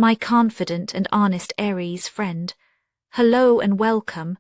my confident and honest Aries friend. Hello and welcome.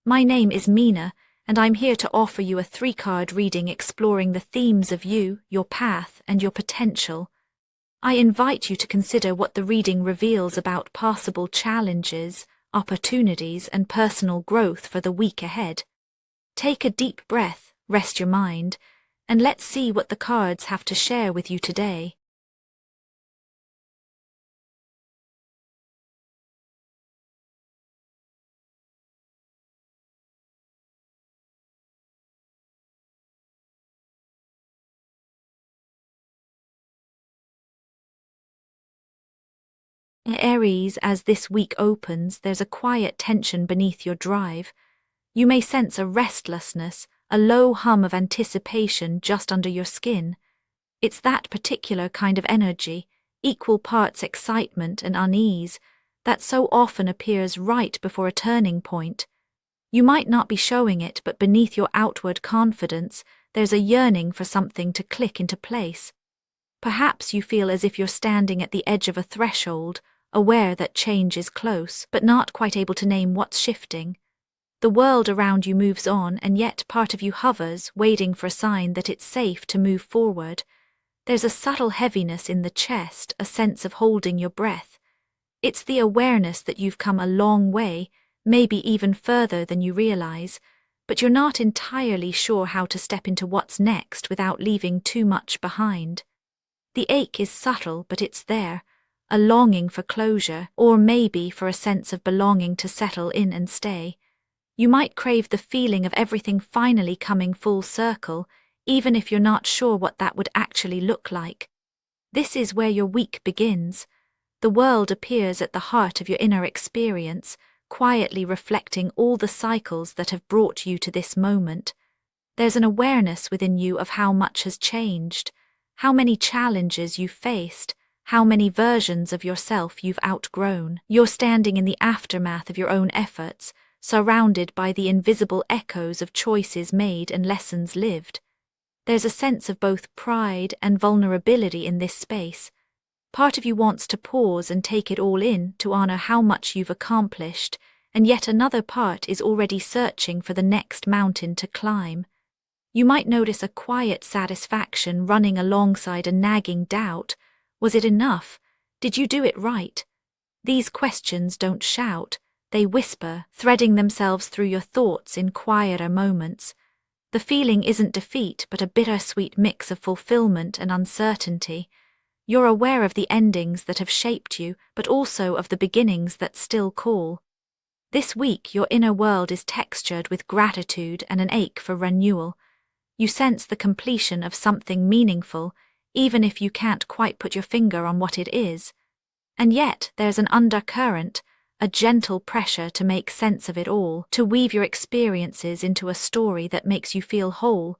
My name is Mina, and I'm here to offer you a 3-card reading exploring the themes of you, your path, and your potential. I invite you to consider what the reading reveals about possible challenges, opportunities, and personal growth for the week ahead. Take a deep breath, rest your mind, and let's see what the cards have to share with you today. Aries, as this week opens, there's a quiet tension beneath your drive. You may sense a restlessness, a low hum of anticipation just under your skin. It's that particular kind of energy, equal parts excitement and unease, that so often appears right before a turning point. You might not be showing it, but beneath your outward confidence, there's a yearning for something to click into place. Perhaps you feel as if you're standing at the edge of a threshold, aware that change is close, but not quite able to name what's shifting. The world around you moves on, and yet part of you hovers, waiting for a sign that it's safe to move forward. There's a subtle heaviness in the chest, a sense of holding your breath. It's the awareness that you've come a long way, maybe even further than you realize, but you're not entirely sure how to step into what's next without leaving too much behind. The ache is subtle, but it's there, a longing for closure, or maybe for a sense of belonging to settle in and stay. You might crave the feeling of everything finally coming full circle, even if you're not sure what that would actually look like. This is where your week begins. The world appears at the heart of your inner experience, quietly reflecting all the cycles that have brought you to this moment. There's an awareness within you of how much has changed, how many challenges you've faced, how many versions of yourself you've outgrown. You're standing in the aftermath of your own efforts, surrounded by the invisible echoes of choices made and lessons lived. There's a sense of both pride and vulnerability in this space. Part of you wants to pause and take it all in to honor how much you've accomplished, and yet another part is already searching for the next mountain to climb. You might notice a quiet satisfaction running alongside a nagging doubt. Was it enough? Did you do it right? These questions don't shout, they whisper, threading themselves through your thoughts in quieter moments. The feeling isn't defeat, but a bittersweet mix of fulfillment and uncertainty. You're aware of the endings that have shaped you, but also of the beginnings that still call. This week, your inner world is textured with gratitude and an ache for renewal. You sense the completion of something meaningful, even if you can't quite put your finger on what it is. And yet, there's an undercurrent, a gentle pressure to make sense of it all, to weave your experiences into a story that makes you feel whole.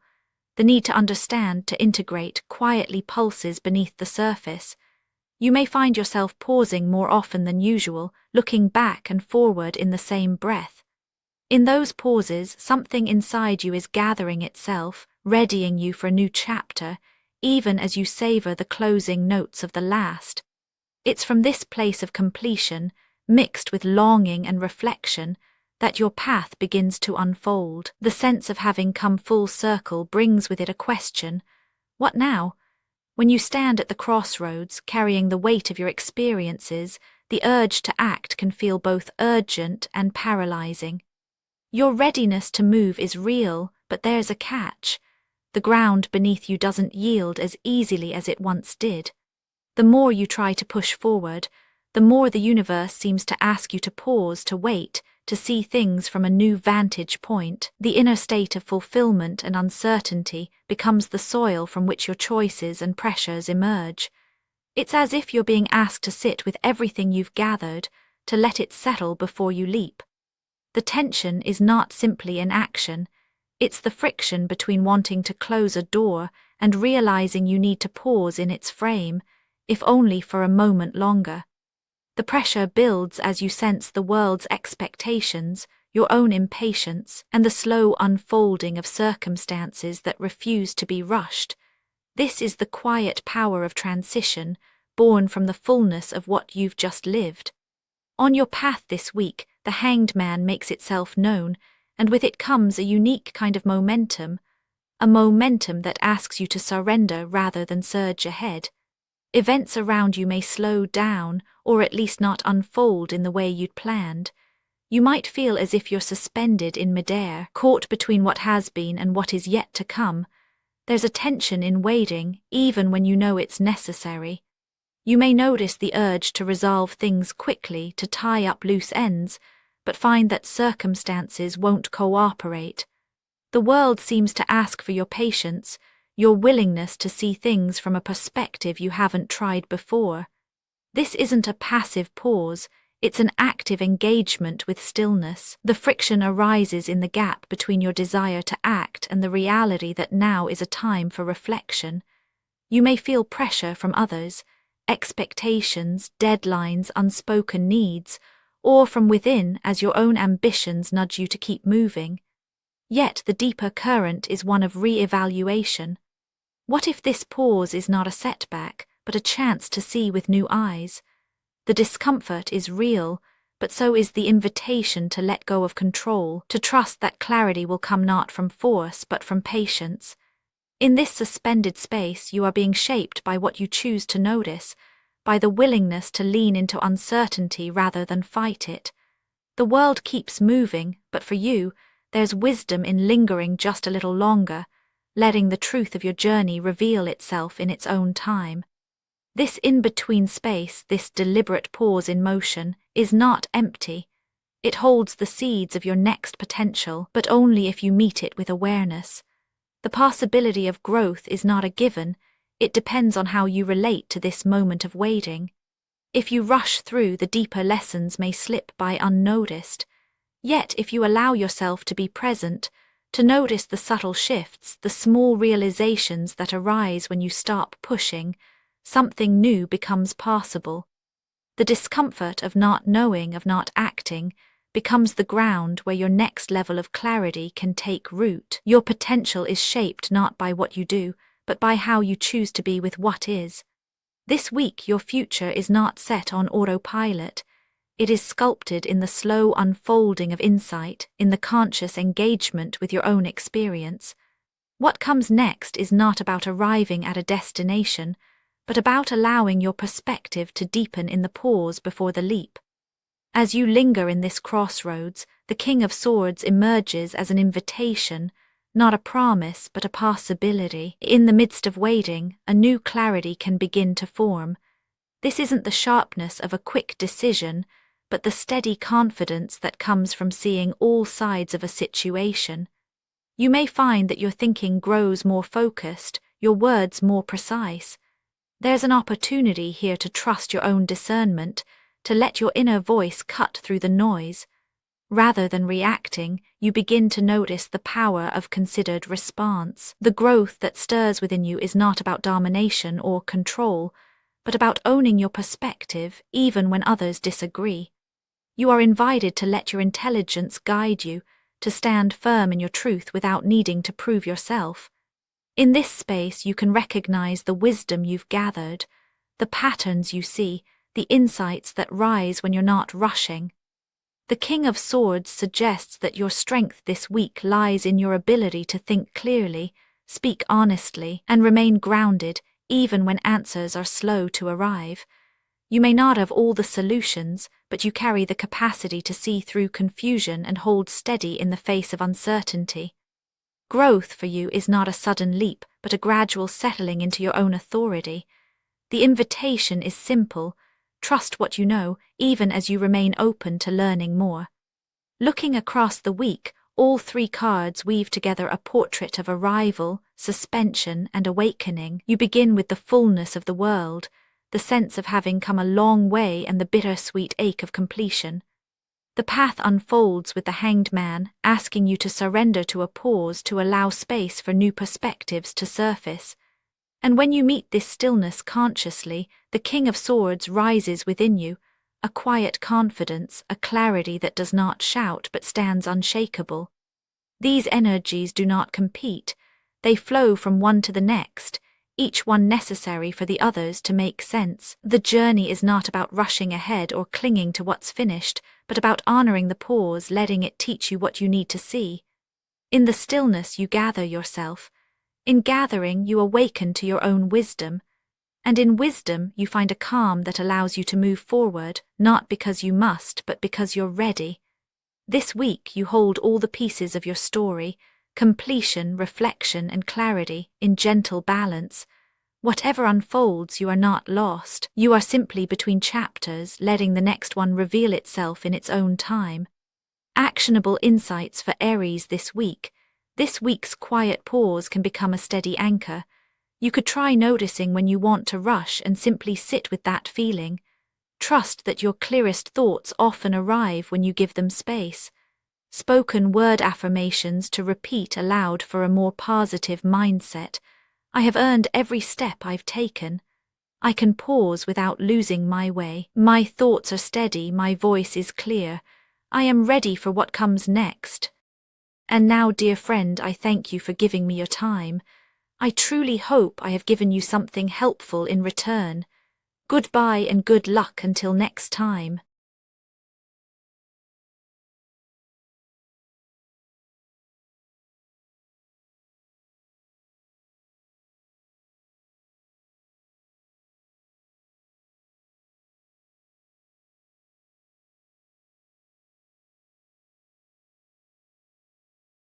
The need to understand, to integrate, quietly pulses beneath the surface. You may find yourself pausing more often than usual, looking back and forward in the same breath. In those pauses, something inside you is gathering itself, readying you for a new chapter, even as you savor the closing notes of the last. It's from this place of completion, mixed with longing and reflection, that your path begins to unfold. The sense of having come full circle brings with it a question: what now? When you stand at the crossroads, carrying the weight of your experiences, the urge to act can feel both urgent and paralyzing. Your readiness to move is real, but there's a catch. The ground beneath you doesn't yield as easily as it once did. The more you try to push forward, the more the universe seems to ask you to pause, to wait, to see things from a new vantage point. The inner state of fulfillment and uncertainty becomes the soil from which your choices and pressures emerge. It's as if you're being asked to sit with everything you've gathered, to let it settle before you leap. The tension is not simply inaction. It's the friction between wanting to close a door and realizing you need to pause in its frame, if only for a moment longer. The pressure builds as you sense the world's expectations, your own impatience, and the slow unfolding of circumstances that refuse to be rushed. This is the quiet power of transition, born from the fullness of what you've just lived. On your path this week, the Hanged Man makes itself known, and with it comes a unique kind of momentum, a momentum that asks you to surrender rather than surge ahead. Events around you may slow down, or at least not unfold in the way you'd planned. You might feel as if you're suspended in midair, caught between what has been and what is yet to come. There's a tension in waiting, even when you know it's necessary. You may notice the urge to resolve things quickly, to tie up loose ends, but find that circumstances won't cooperate. The world seems to ask for your patience, your willingness to see things from a perspective you haven't tried before. This isn't a passive pause, it's an active engagement with stillness. The friction arises in the gap between your desire to act and the reality that now is a time for reflection. You may feel pressure from others, expectations, deadlines, unspoken needs, or from within as your own ambitions nudge you to keep moving. Yet the deeper current is one of re-evaluation. What if this pause is not a setback, but a chance to see with new eyes? The discomfort is real, but so is the invitation to let go of control, to trust that clarity will come not from force but from patience. In this suspended space, you are being shaped by what you choose to notice, by the willingness to lean into uncertainty rather than fight it. The world keeps moving, but for you, there's wisdom in lingering just a little longer, letting the truth of your journey reveal itself in its own time. This in-between space, this deliberate pause in motion, is not empty. It holds the seeds of your next potential, but only if you meet it with awareness. The possibility of growth is not a given, it depends on how you relate to this moment of waiting. If you rush through, the deeper lessons may slip by unnoticed. Yet if you allow yourself to be present, to notice the subtle shifts, the small realizations that arise when you stop pushing, something new becomes possible. The discomfort of not knowing, of not acting, becomes the ground where your next level of clarity can take root. Your potential is shaped not by what you do, but by how you choose to be with what is. This week your future is not set on autopilot. It is sculpted in the slow unfolding of insight, in the conscious engagement with your own experience. What comes next is not about arriving at a destination, but about allowing your perspective to deepen in the pause before the leap. As you linger in this crossroads, the King of Swords emerges as an invitation, not a promise but a possibility. In the midst of waiting, a new clarity can begin to form. This isn't the sharpness of a quick decision, but the steady confidence that comes from seeing all sides of a situation. You may find that your thinking grows more focused, your words more precise. There's an opportunity here to trust your own discernment, to let your inner voice cut through the noise. Rather than reacting, you begin to notice the power of considered response. The growth that stirs within you is not about domination or control, but about owning your perspective even when others disagree. You are invited to let your intelligence guide you, to stand firm in your truth without needing to prove yourself. In this space you can recognize the wisdom you've gathered, the patterns you see, the insights that rise when you're not rushing. The King of Swords suggests that your strength this week lies in your ability to think clearly, speak honestly, and remain grounded even when answers are slow to arrive. You may not have all the solutions, but you carry the capacity to see through confusion and hold steady in the face of uncertainty. Growth for you is not a sudden leap, but a gradual settling into your own authority. The invitation is simple. Trust what you know, even as you remain open to learning more. Looking across the week, all three cards weave together a portrait of arrival, suspension, and awakening. You begin with the fullness of the world, the sense of having come a long way and the bittersweet ache of completion. The path unfolds with the Hanged Man, asking you to surrender to a pause to allow space for new perspectives to surface. And when you meet this stillness consciously, the King of Swords rises within you, a quiet confidence, a clarity that does not shout but stands unshakable. These energies do not compete, they flow from one to the next, each one necessary for the others to make sense. The journey is not about rushing ahead or clinging to what's finished, but about honoring the pause, letting it teach you what you need to see. In the stillness you gather yourself. In gathering you awaken to your own wisdom. And in wisdom you find a calm that allows you to move forward, not because you must, but because you're ready. This week you hold all the pieces of your story, completion, reflection, and clarity, in gentle balance. Whatever unfolds, you are not lost. You are simply between chapters, letting the next one reveal itself in its own time. Actionable insights for Aries this week. This week's quiet pause can become a steady anchor. You could try noticing when you want to rush and simply sit with that feeling. Trust that your clearest thoughts often arrive when you give them space. Spoken word affirmations to repeat aloud for a more positive mindset. I have earned every step I've taken. I can pause without losing my way. My thoughts are steady, my voice is clear. I am ready for what comes next. And now, dear friend, I thank you for giving me your time. I truly hope I have given you something helpful in return. Goodbye and good luck until next time.